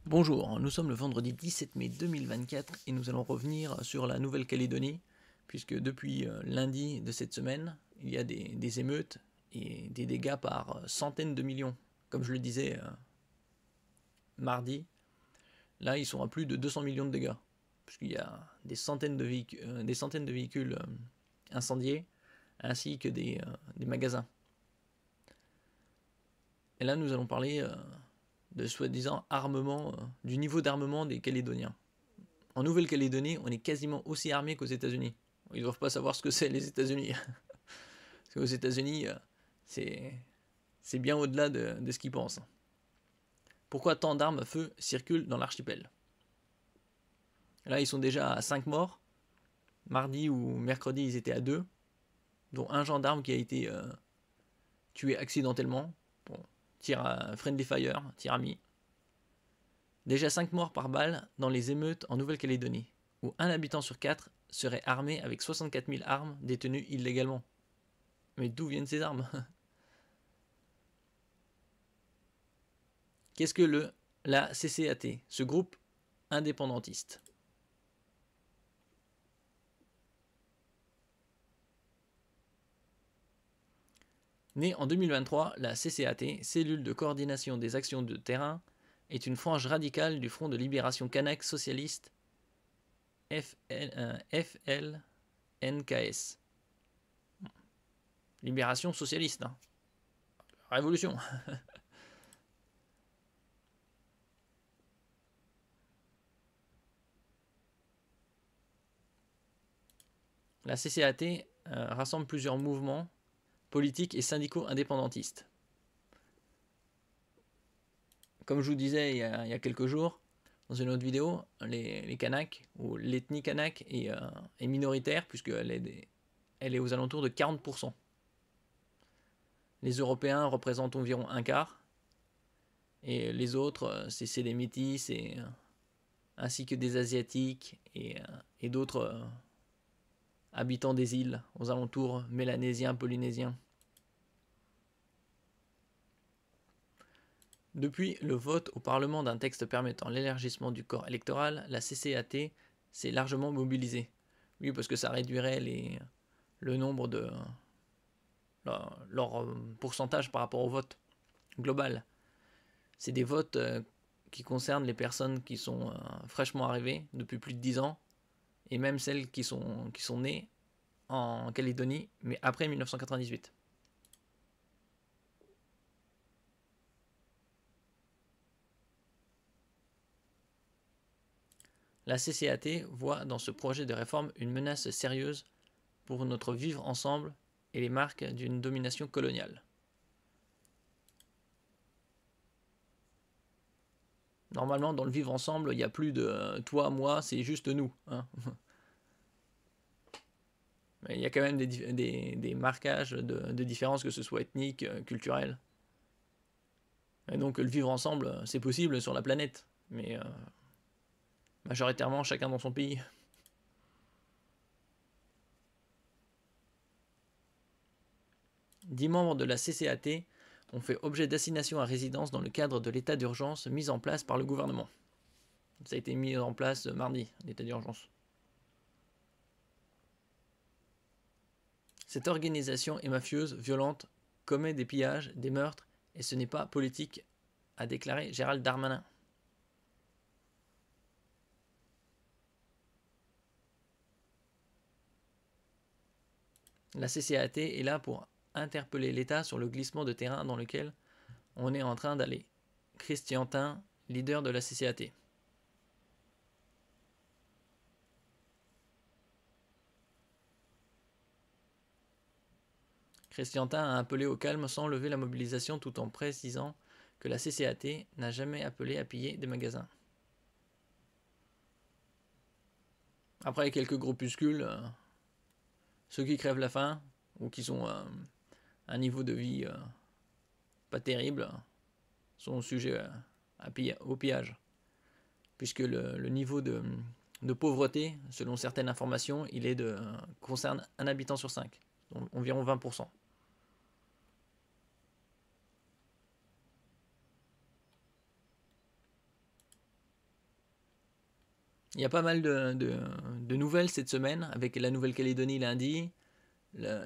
Bonjour, nous sommes le vendredi 17 mai 2024 et nous allons revenir sur la Nouvelle-Calédonie, puisque depuis lundi de cette semaine, il y a des émeutes et des dégâts par centaines de millions. Comme je le disais mardi, là ils sont à plus de 200 millions de dégâts, puisqu'il y a des centaines de véhicules incendiés, ainsi que des magasins. Et là nous allons parler de soi-disant armement, du niveau d'armement des Calédoniens. En Nouvelle-Calédonie, on est quasiment aussi armé qu'aux États-Unis. Ils ne doivent pas savoir ce que c'est les États-Unis. Parce qu'aux États-Unis, c'est bien au-delà de ce qu'ils pensent. Pourquoi tant d'armes à feu circulent dans l'archipel? Là, ils sont déjà à 5 morts. Mardi ou mercredi, ils étaient à 2, dont un gendarme qui a été tué accidentellement. Bon, tir à friendly fire, tir ami. Déjà 5 morts par balle dans les émeutes en Nouvelle-Calédonie, où un habitant sur 4 serait armé avec 64 000 armes détenues illégalement. Mais d'où viennent ces armes? Qu'est-ce que la CCAT, ce groupe indépendantiste? Née en 2023, la CCAT, cellule de coordination des actions de terrain, est une frange radicale du Front de libération kanak socialiste FLNKS. Libération socialiste, hein. Révolution. La CCAT rassemble plusieurs mouvements politiques et syndicaux indépendantistes. Comme je vous disais il y a quelques jours, dans une autre vidéo, les Kanaks, ou l'ethnie kanak est minoritaire, puisqu'elle est aux alentours de 40%. Les Européens représentent environ un quart, et les autres, c'est des métis, ainsi que des Asiatiques et d'autres habitants des îles aux alentours mélanésiens, polynésiens. Depuis le vote au Parlement d'un texte permettant l'élargissement du corps électoral, la CCAT s'est largement mobilisée. Oui, parce que ça réduirait le nombre de leur pourcentage par rapport au vote global. C'est des votes qui concernent les personnes qui sont fraîchement arrivées depuis plus de 10 ans, et même celles qui sont nées en Calédonie, mais après 1998. La CCAT voit dans ce projet de réforme une menace sérieuse pour notre vivre ensemble et les marques d'une domination coloniale. Normalement, dans le vivre ensemble, il n'y a plus de toi, moi, c'est juste nous. Hein. Mais il y a quand même des marquages de différences, que ce soit ethniques, culturelles. Et donc le vivre ensemble, c'est possible sur la planète, mais majoritairement chacun dans son pays. 10 membres de la CCAT ont fait objet d'assignation à résidence dans le cadre de l'état d'urgence mis en place par le gouvernement. Ça a été mis en place mardi, l'état d'urgence. Cette organisation est mafieuse, violente, commet des pillages, des meurtres, et ce n'est pas politique, a déclaré Gérald Darmanin. La CCAT est là pour interpeller l'État sur le glissement de terrain dans lequel on est en train d'aller. Christiantin, leader de la CCAT. Christiantin a appelé au calme sans lever la mobilisation, tout en précisant que la CCAT n'a jamais appelé à piller des magasins. Après, quelques groupuscules, ceux qui crèvent la faim ou qui sont à un niveau de vie pas terrible, sont sujets au pillage. Puisque le niveau de pauvreté, selon certaines informations, concerne un habitant sur 5, donc environ 20%. Il y a pas mal de nouvelles cette semaine, avec la Nouvelle-Calédonie lundi,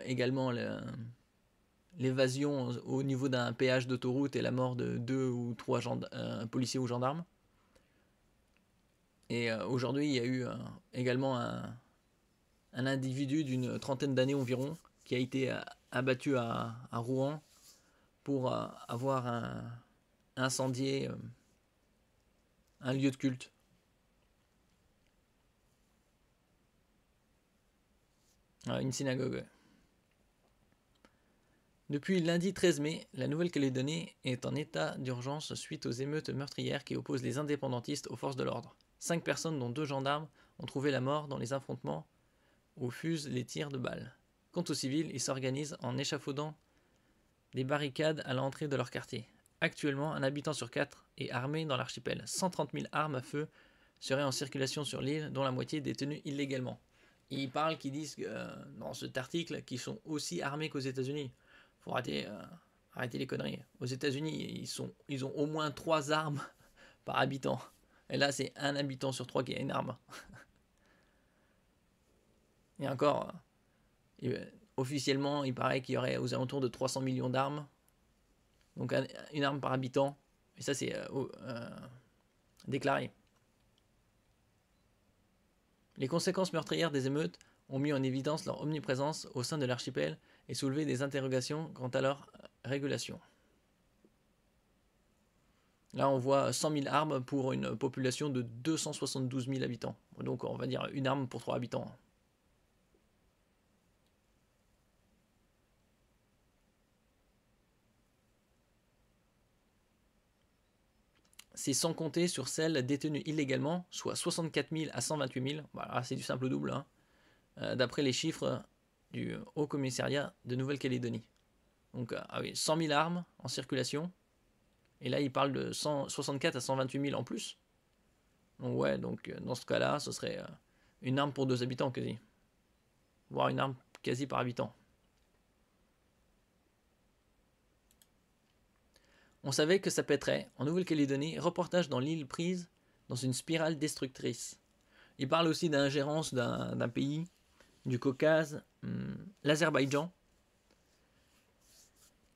également l'évasion au niveau d'un péage d'autoroute et la mort de 2 ou 3 policiers ou gendarmes. Et aujourd'hui, il y a eu également un individu d'une trentaine d'années environ qui a été abattu à Rouen pour avoir incendié un lieu de culte. Une synagogue. Depuis lundi 13 mai, la Nouvelle-Calédonie est en état d'urgence suite aux émeutes meurtrières qui opposent les indépendantistes aux forces de l'ordre. 5 personnes, dont 2 gendarmes, ont trouvé la mort dans les affrontements où fusent les tirs de balles. Quant aux civils, ils s'organisent en échafaudant des barricades à l'entrée de leur quartier. Actuellement, un habitant sur 4 est armé dans l'archipel. 130 000 armes à feu seraient en circulation sur l'île, dont la moitié détenues illégalement. Ils disent dans cet article qu'ils sont aussi armés qu'aux États-Unis. Faut arrêter les conneries. Aux États-Unis, ils ont au moins 3 armes par habitant. Et là, c'est un habitant sur 3 qui a une arme. Et encore, officiellement, il paraît qu'il y aurait aux alentours de 300 millions d'armes. Donc une arme par habitant. Et ça, c'est déclaré. Les conséquences meurtrières des émeutes ont mis en évidence leur omniprésence au sein de l'archipel et soulevé des interrogations quant à leur régulation. Là, on voit 100 000 armes pour une population de 272 000 habitants. Donc, on va dire une arme pour 3 habitants. C'est sans compter sur celles détenues illégalement, soit 64 000 à 128 000. Voilà, c'est du simple double, hein, d'après les chiffres du Haut Commissariat de Nouvelle-Calédonie. Donc, 100 000 armes en circulation. Et là, il parle de 64 à 128 000 en plus. Donc, ouais, donc dans ce cas-là, ce serait une arme pour 2 habitants quasi. Voire une arme quasi par habitant. On savait que ça pèterait. En Nouvelle-Calédonie, reportage dans l'île prise dans une spirale destructrice. Il parle aussi d'ingérence d'un pays du Caucase, l'Azerbaïdjan,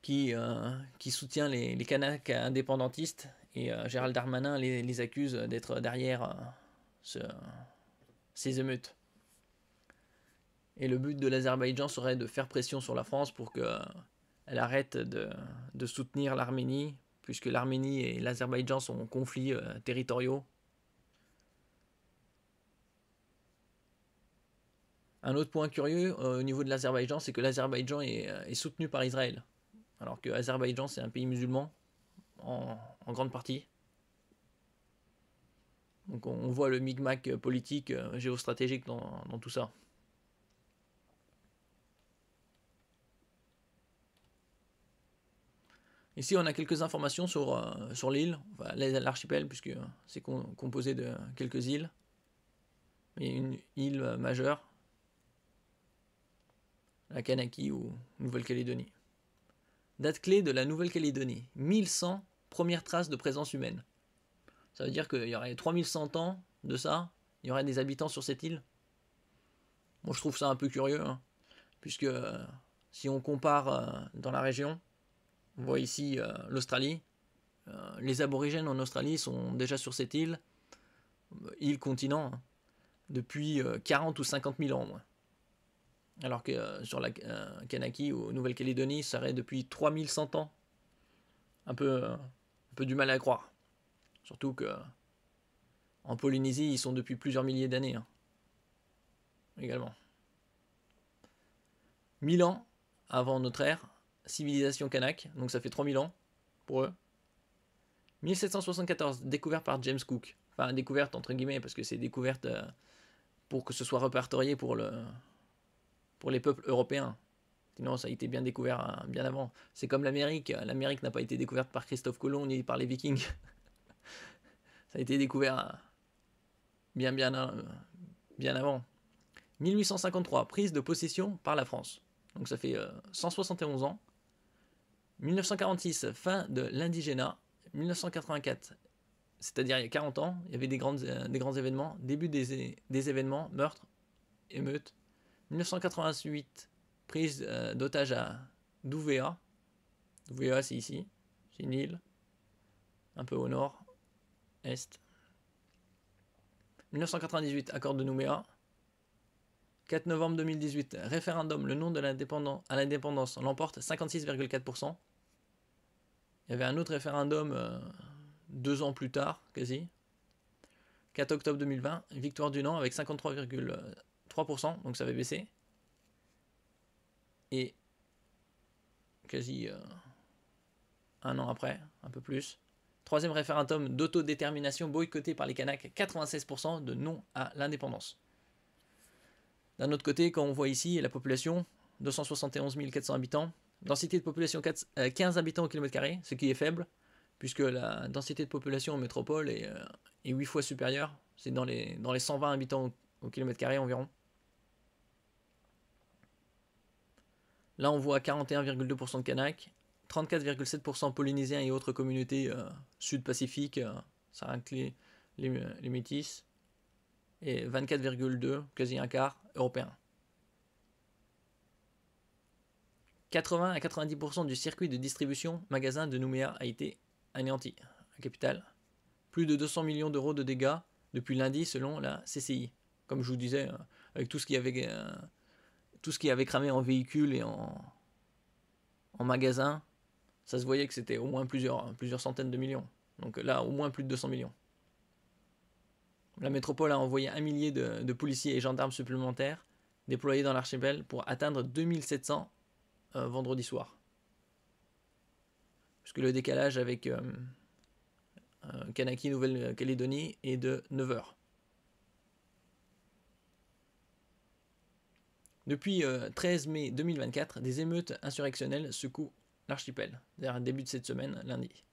qui soutient les Kanaks indépendantistes. Et Gérald Darmanin les accuse d'être derrière ces émeutes. Et le but de l'Azerbaïdjan serait de faire pression sur la France pour qu'elle arrête de soutenir l'Arménie, puisque l'Arménie et l'Azerbaïdjan sont en conflits territoriaux. Un autre point curieux au niveau de l'Azerbaïdjan, c'est que l'Azerbaïdjan est soutenu par Israël, alors que l'Azerbaïdjan c'est un pays musulman en grande partie. Donc on voit le micmac politique, géostratégique dans tout ça. Ici, on a quelques informations sur l'île, enfin, l'archipel, puisque c'est composé de quelques îles. Il y a une île majeure, la Kanaki ou Nouvelle-Calédonie. Date clé de la Nouvelle-Calédonie, 1100 premières traces de présence humaine. Ça veut dire qu'il y aurait 3100 ans de ça, il y aurait des habitants sur cette île. Moi, je trouve ça un peu curieux, hein, puisque si on compare dans la région, on voit ici l'Australie. Les aborigènes en Australie sont déjà sur cette île continent, hein, depuis 40 ou 50 000 ans. Alors que sur la Kanaki ou Nouvelle-Calédonie, ça serait depuis 3100 ans. Un peu du mal à croire. Surtout que en Polynésie, ils sont depuis plusieurs milliers d'années. Hein, également. 1000 ans avant notre ère, civilisation kanak, donc ça fait 3000 ans pour eux. 1774, découverte par James Cook. Enfin, découverte entre guillemets, parce que c'est découverte pour que ce soit répertorié pour les peuples européens. Sinon, ça a été bien découvert bien avant. C'est comme l'Amérique. L'Amérique n'a pas été découverte par Christophe Colomb ni par les Vikings. Ça a été découvert bien avant. 1853, prise de possession par la France. Donc ça fait 171 ans. 1946, fin de l'indigénat. 1984, c'est-à-dire il y a 40 ans, il y avait des grands événements, début des événements, meurtres, émeutes. 1988, prise d'otage à Douvéa. Douvéa, c'est ici, c'est une île, un peu au nord, est. 1998, accord de Nouméa. 4 novembre 2018, référendum, le nom de l'indépendance l'emporte 56,4%. Il y avait un autre référendum 2 ans plus tard, quasi. 4 octobre 2020, victoire du non avec 53,3%, donc ça avait baissé. Et quasi un an après, un peu plus. Troisième référendum d'autodétermination boycotté par les Kanaks, 96% de non à l'indépendance. D'un autre côté, quand on voit ici la population, 271 400 habitants, densité de population 15 habitants au kilomètre carré, ce qui est faible, puisque la densité de population en métropole est 8 fois supérieure, c'est dans les 120 habitants au kilomètre carré environ. Là, on voit 41,2% de Kanaks, 34,7% polynésiens et autres communautés sud-pacifiques, ça inclut les métis, et 24,2%, quasi un quart, européens. 80 à 90% du circuit de distribution magasin de Nouméa a été anéanti, la capitale. Plus de 200 millions d'euros de dégâts depuis lundi selon la CCI. Comme je vous disais, avec tout ce qui avait cramé en véhicules et en magasins, ça se voyait que c'était au moins plusieurs centaines de millions. Donc là, au moins plus de 200 millions. La métropole a envoyé 1 millier de policiers et gendarmes supplémentaires déployés dans l'archipel pour atteindre 2700 vendredi soir. Puisque le décalage avec Kanaki, Nouvelle-Calédonie est de 9 heures. Depuis 13 mai 2024, des émeutes insurrectionnelles secouent l'archipel, vers le début de cette semaine, lundi.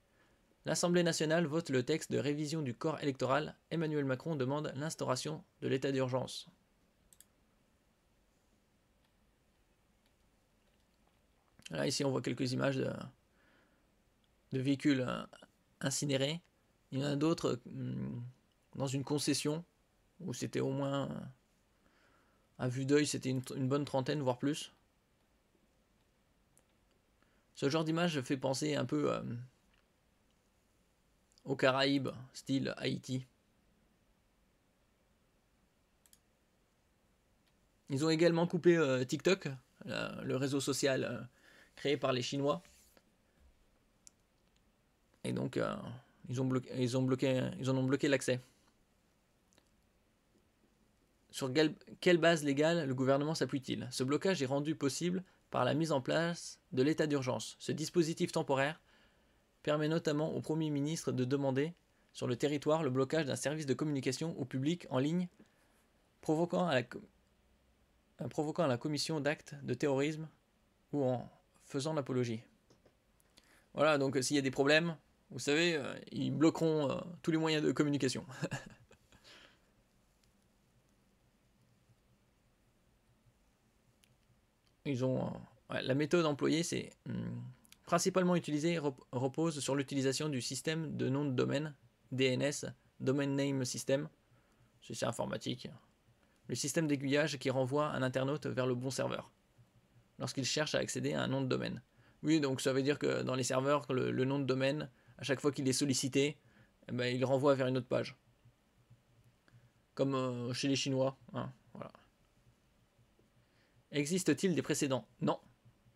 L'Assemblée nationale vote le texte de révision du corps électoral. Emmanuel Macron demande l'instauration de l'état d'urgence. Là, ici, on voit quelques images de véhicules incinérés. Il y en a d'autres dans une concession, où c'était au moins, à vue d'œil, c'était une bonne trentaine, voire plus. Ce genre d'image fait penser un peu aux Caraïbes, style Haïti. Ils ont également coupé TikTok, le réseau social créé par les Chinois. Et donc, ils en ont bloqué l'accès. Sur quelle base légale le gouvernement s'appuie-t-il? Ce blocage est rendu possible par la mise en place de l'état d'urgence. Ce dispositif temporaire permet notamment au Premier ministre de demander sur le territoire le blocage d'un service de communication au public en ligne, provoquant à la commission d'actes de terrorisme ou en faisant l'apologie. Voilà, donc s'il y a des problèmes, vous savez, ils bloqueront tous les moyens de communication. La méthode employée, c'est principalement utilisée, repose sur l'utilisation du système de nom de domaine, DNS, Domain Name System, c'est informatique. Le système d'aiguillage qui renvoie un internaute vers le bon serveur, lorsqu'il cherche à accéder à un nom de domaine. Oui, donc ça veut dire que dans les serveurs, le nom de domaine, à chaque fois qu'il est sollicité, il renvoie vers une autre page. Comme chez les Chinois. Hein, voilà. Existe-t-il des précédents? Non.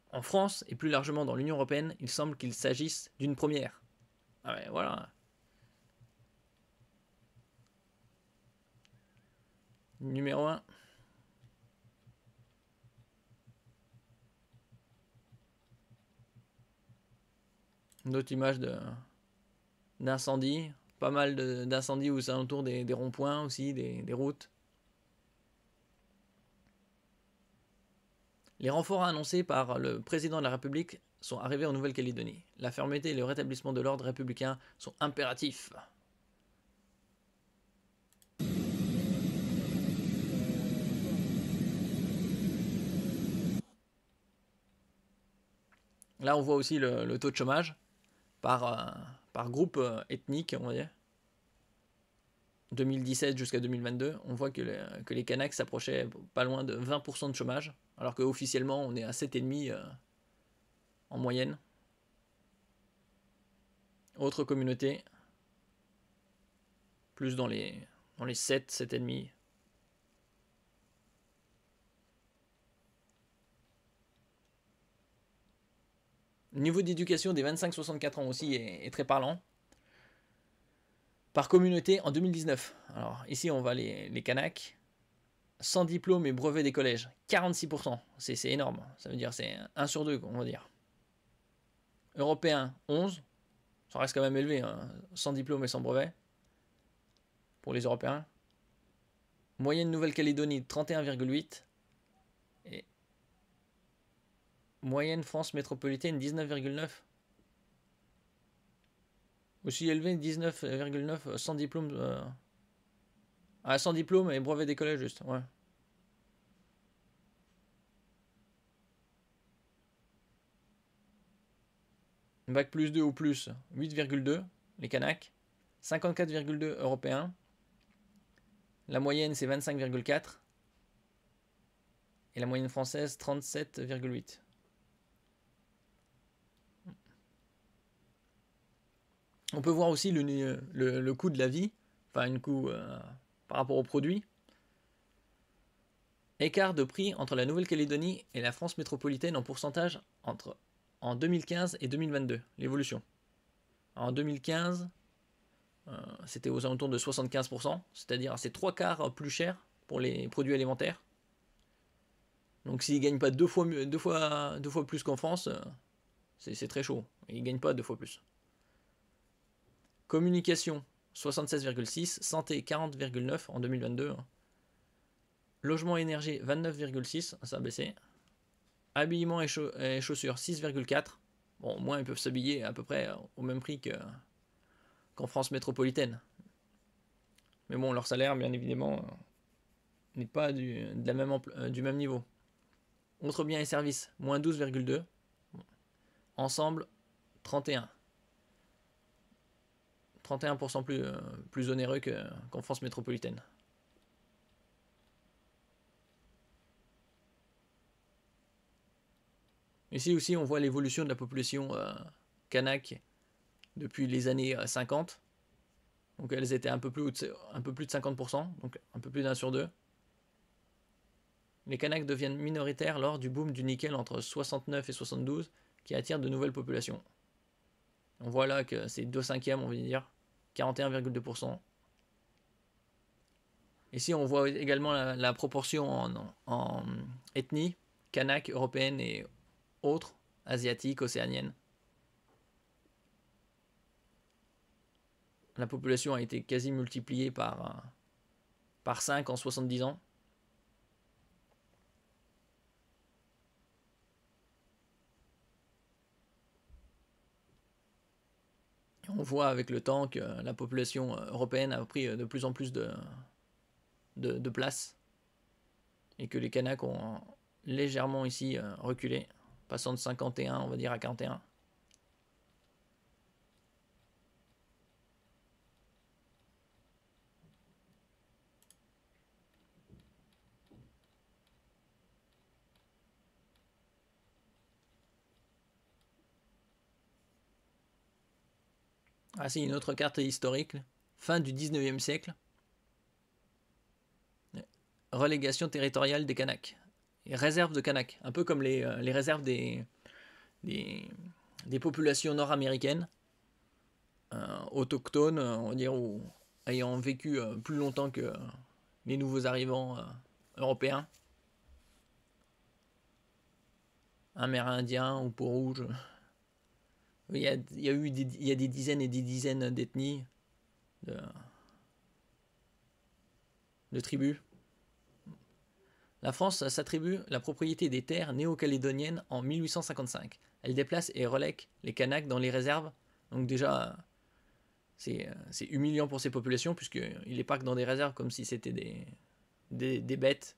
En France, et plus largement dans l'Union européenne, il semble qu'il s'agisse d'une première. Ah ouais, voilà. Numéro 1. Une autre image d'incendie. Pas mal d'incendies aux alentours des ronds-points aussi, des routes. Les renforts annoncés par le président de la République sont arrivés en Nouvelle-Calédonie. La fermeté et le rétablissement de l'ordre républicain sont impératifs. Là, on voit aussi le taux de chômage par groupe ethnique, on va dire. 2017 jusqu'à 2022, on voit que les Kanaks s'approchaient pas loin de 20% de chômage, alors qu'officiellement on est à 7,5% en moyenne. Autre communauté, plus dans les 7, 7,5%. Le niveau d'éducation des 25-64 ans aussi est très parlant. Par communauté en 2019. Alors ici on va les Kanaks. Sans diplôme et brevet des collèges. 46%. C'est énorme. Ça veut dire c'est 1 sur 2, on va dire. Européens, 11. Ça reste quand même élevé. Hein. Sans diplôme et sans brevet. Pour les Européens. Moyenne Nouvelle-Calédonie, 31,8. Et moyenne France métropolitaine, 19,9. Aussi élevé, 19,9 sans diplôme. Sans diplôme et brevet des collèges, juste. Ouais. Bac plus 2 ou plus, 8,2, les Kanaks. 54,2 européens. La moyenne, c'est 25,4. Et la moyenne française, 37,8. On peut voir aussi le coût de la vie, enfin un coût par rapport aux produits. Écart de prix entre la Nouvelle-Calédonie et la France métropolitaine en pourcentage en 2015 et 2022, l'évolution. En 2015, c'était aux alentours de 75%, c'est-à-dire c'est 3 quarts plus cher pour les produits alimentaires. Donc s'ils ne gagnent pas deux fois plus qu'en France, c'est très chaud. Ils ne gagnent pas 2 fois plus. Communication, 76,6. Santé, 40,9 en 2022. Logement et énergie, 29,6. Ça a baissé. Habillement et chaussures, 6,4. Bon, au moins ils peuvent s'habiller à peu près au même prix qu'en France métropolitaine. Mais bon, leur salaire, bien évidemment, n'est pas du même niveau. Autres biens et services, moins 12,2. Ensemble, 31. 31% plus onéreux qu'en France métropolitaine. Ici aussi, on voit l'évolution de la population kanak depuis les années 50. Donc elles étaient un peu plus de 50%, donc un peu plus d'1 sur 2. Les Kanaks deviennent minoritaires lors du boom du nickel entre 69 et 72, qui attire de nouvelles populations. On voit là que c'est 2/5, on va dire, 41,2%. Ici, on voit également la proportion en ethnie, kanak, européenne et autres, asiatiques, océaniennes. La population a été quasi multipliée par 5 en 70 ans. Et on voit avec le temps que la population européenne a pris de plus en plus de place et que les Kanaks ont légèrement ici reculé, passant de 51, on va dire, à 41. Ah, c'est une autre carte historique, fin du 19e siècle. Relégation territoriale des Kanaks. Et réserve de Kanaks, un peu comme les réserves des populations nord-américaines, autochtones, on va dire, ou ayant vécu plus longtemps que les nouveaux arrivants européens. Amérindiens ou Peaux-Rouges. Il y a des dizaines et des dizaines d'ethnies, de tribus. La France s'attribue la propriété des terres néo-calédoniennes en 1855. Elle déplace et relègue les Kanaks dans les réserves. Donc déjà, c'est humiliant pour ces populations, puisqu'ils les parquent dans des réserves comme si c'était des bêtes,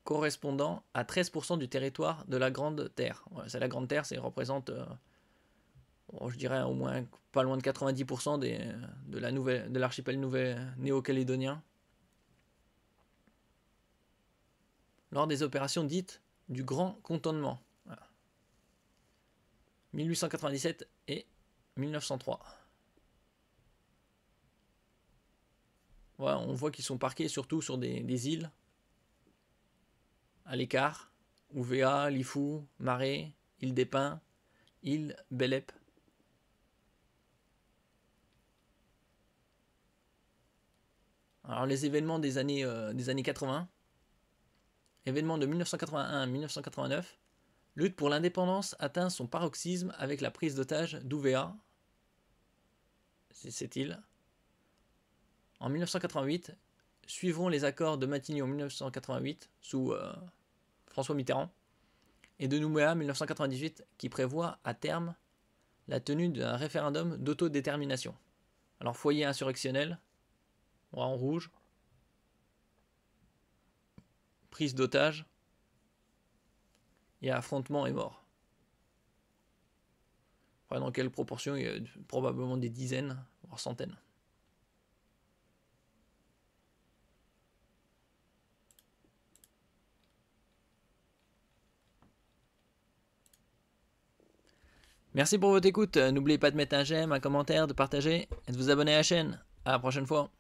correspondant à 13% du territoire de la Grande Terre. Voilà, c'est la Grande Terre, ça représente bon, je dirais au moins pas loin de 90% de l'archipel néo-calédonien, lors des opérations dites du Grand Cantonnement, voilà. 1897 et 1903. Voilà, on voit qu'ils sont parqués surtout sur des îles à l'écart, Ouvéa, Lifou, Marais, île des Pins, île Bélep. Alors les événements des années 80, événements de 1981 à 1989, lutte pour l'indépendance atteint son paroxysme avec la prise d'otage d'Ouvéa, c'est cette île. En 1988, suivront les accords de Matignon 1988 sous François Mitterrand et de Nouméa 1998 qui prévoit à terme la tenue d'un référendum d'autodétermination. Alors foyer insurrectionnel, en rouge, prise d'otage et affrontement et mort. Enfin, dans quelle proportion? Il y a probablement des dizaines, voire centaines. Merci pour votre écoute. N'oubliez pas de mettre un j'aime, un commentaire, de partager et de vous abonner à la chaîne. À la prochaine fois.